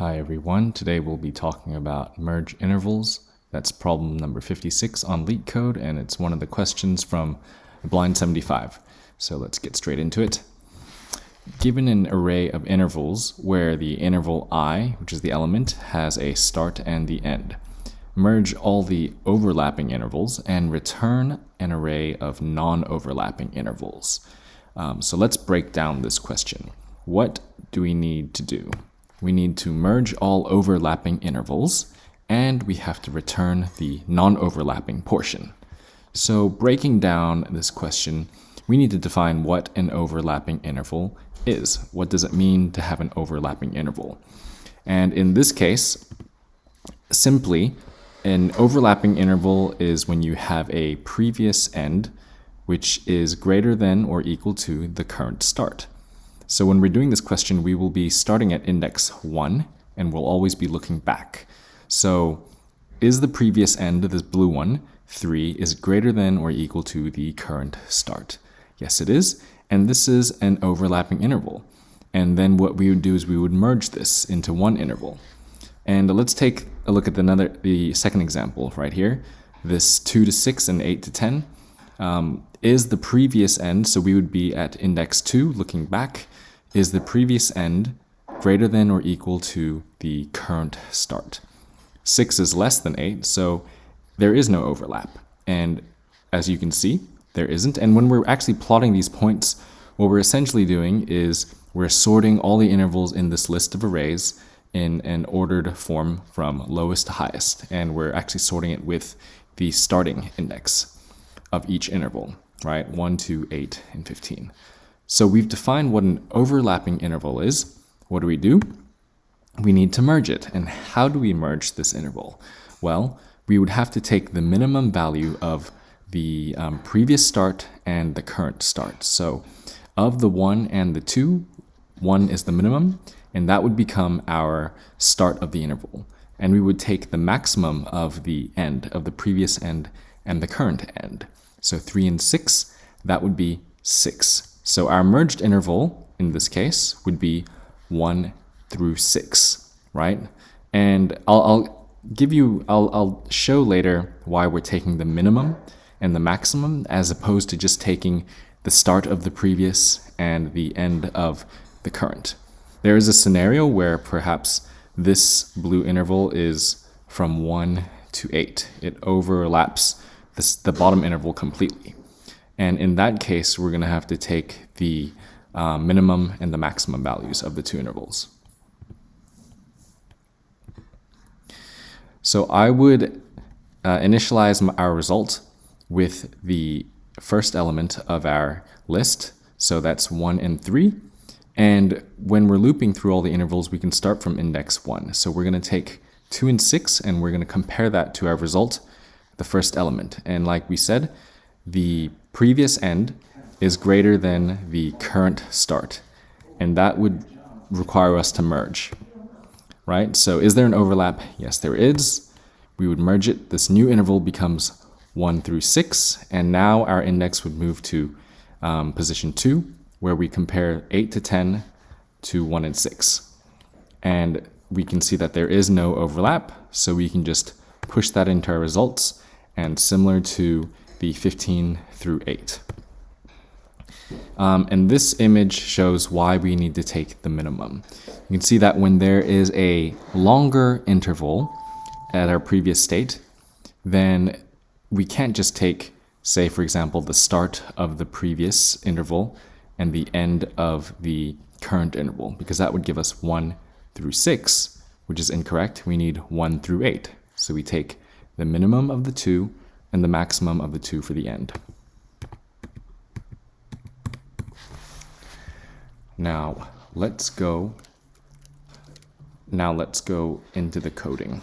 Hi everyone, today we'll be talking about merge intervals. That's problem number 56 on Leetcode, and it's one of the questions from Blind 75. So let's get straight into it. Given an array of intervals where the interval I, which is the element, has a start and the end, merge all the overlapping intervals and return an array of non-overlapping intervals. So let's break down this question. What do we need to do? We need to merge all overlapping intervals, and we have to return the non-overlapping portion. So breaking down this question, we need to define what an overlapping interval is. What does it mean to have an overlapping interval? And in this case, simply, an overlapping interval is when you have a previous end which is greater than or equal to the current start. So when we're doing this question, we will be starting at index 1, and we'll always be looking back. So is the previous end, this blue one, 3, is greater than or equal to the current start? Yes, it is. And this is an overlapping interval. And then what we would do is we would merge this into one interval. And let's take a look at the second example right here. This 2 to 6 and 8 to 10 is the previous end. So we would be at index 2 looking back. Is the previous end greater than or equal to the current start? 6 is less than 8, so there is no overlap. And as you can see, there isn't. And when we're actually plotting these points, what we're essentially doing is we're sorting all the intervals in this list of arrays in an ordered form from lowest to highest. And we're actually sorting it with the starting index of each interval, right? 1, 2, 8, and 15. So we've defined what an overlapping interval is. What do? We need to merge it. And how do we merge this interval? Well, we would have to take the minimum value of the previous start and the current start. So of the 1 and the 2, 1 is the minimum, and that would become our start of the interval. And we would take the maximum of the end, of the previous end and the current end. So 3 and 6, that would be 6. So our merged interval, in this case, would be 1 through 6, right? And I'll show later why we're taking the minimum and the maximum as opposed to just taking the start of the previous and the end of the current. There is a scenario where perhaps this blue interval is from 1 to 8. It overlaps the bottom interval completely. And in that case, we're going to have to take the minimum and the maximum values of the two intervals. So I would initialize our result with the first element of our list. So that's 1 and 3. And when we're looping through all the intervals, we can start from index 1. So we're going to take 2 and 6, and we're going to compare that to our result, the first element. And like we said, the previous end is greater than the current start, and that would require us to merge, right? So is there an overlap? Yes, there is. We would merge it. This new interval becomes 1 through 6, and now our index would move to position 2, where we compare 8 to 10 to 1 and 6. And we can see that there is no overlap, so we can just push that into our results, and similar to the 15 through 8. And this image shows why we need to take the minimum. You can see that when there is a longer interval at our previous state, then we can't just take, say, for example, the start of the previous interval and the end of the current interval, because that would give us 1 through 6, which is incorrect. We need 1 through 8. So we take the minimum of the 2 and the maximum of the 2 for the end. Now let's go into the coding.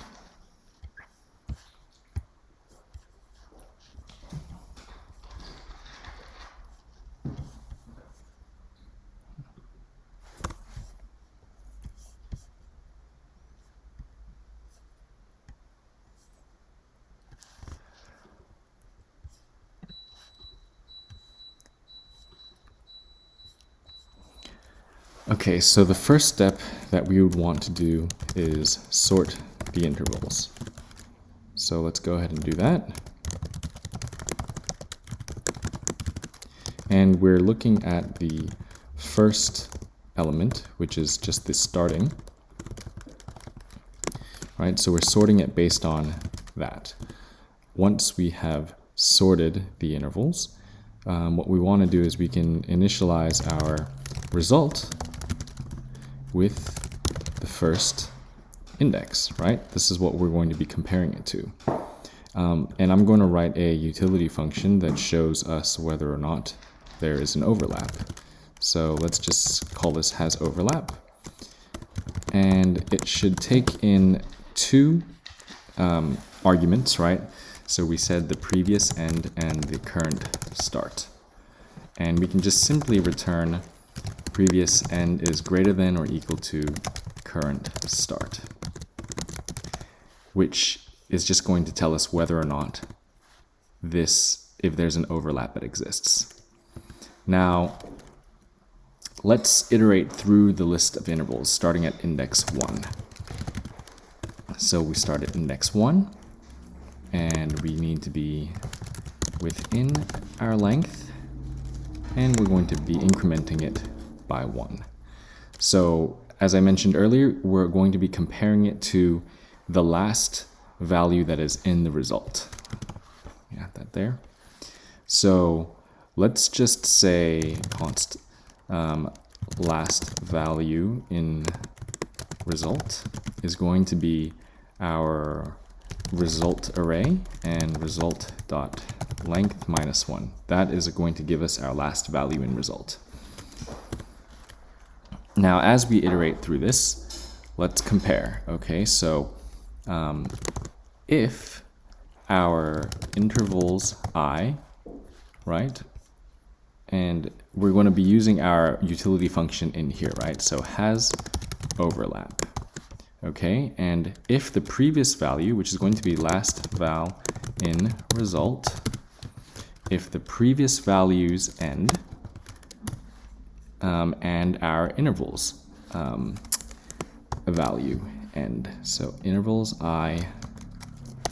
Okay, so the first step that we would want to do is sort the intervals. So let's go ahead and do that. And we're looking at the first element, which is just the starting. Right, so we're sorting it based on that. Once we have sorted the intervals, what we want to do is we can initialize our result with the first index, right? This is what we're going to be comparing it to. And I'm going to write a utility function that shows us whether or not there is an overlap. So let's just call this has overlap. And it should take in two arguments, right? So we said the previous end and the current start. And we can just simply return previous end is greater than or equal to current start, which is just going to tell us whether or not if there's an overlap that exists. Now, let's iterate through the list of intervals starting at index 1. So we start at index 1, and we need to be within our length, and we're going to be incrementing it by 1. So as I mentioned earlier, we're going to be comparing it to the last value that is in the result. Add that there. So let's just say const last value in result is going to be our result array and result dot length minus 1. That is going to give us our last value in result. Now, as we iterate through this, let's compare. Okay, so if our intervals I, right, and we're going to be using our utility function in here, right? So has overlap. Okay, and if the previous value, which is going to be last val in result, if the previous values end, and our intervals value end. So intervals I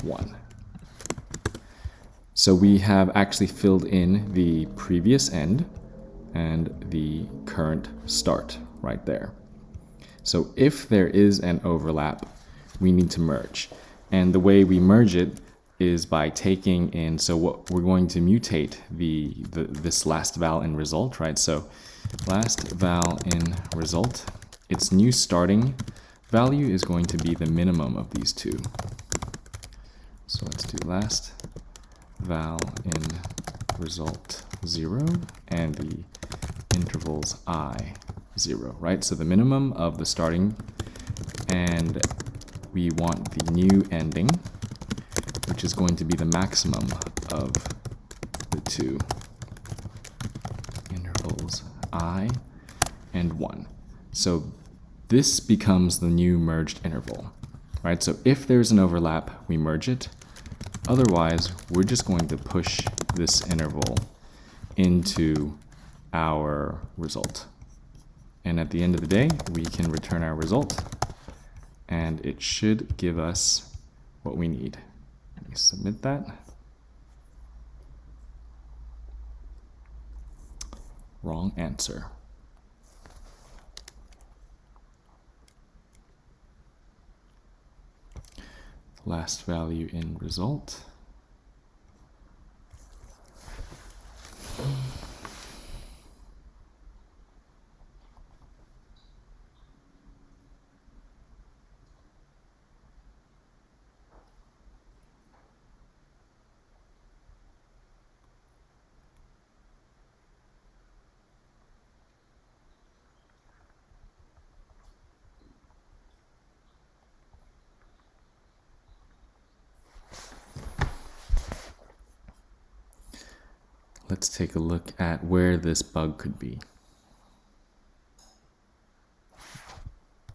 1. So we have actually filled in the previous end and the current start right there. So if there is an overlap, we need to merge. And the way we merge it is by taking in, so what we're going to mutate this last val in result, right? So last val in result, its new starting value is going to be the minimum of these two. So let's do last val in result 0 and the intervals I 0, right? So the minimum of the starting, and we want the new ending, which is going to be the maximum of the two intervals I and 1. So this becomes the new merged interval, right? So if there's an overlap, we merge it. Otherwise, we're just going to push this interval into our result. And at the end of the day, we can return our result, and it should give us what we need. Let me submit that. Wrong answer. Last value in result. Let's take a look at where this bug could be.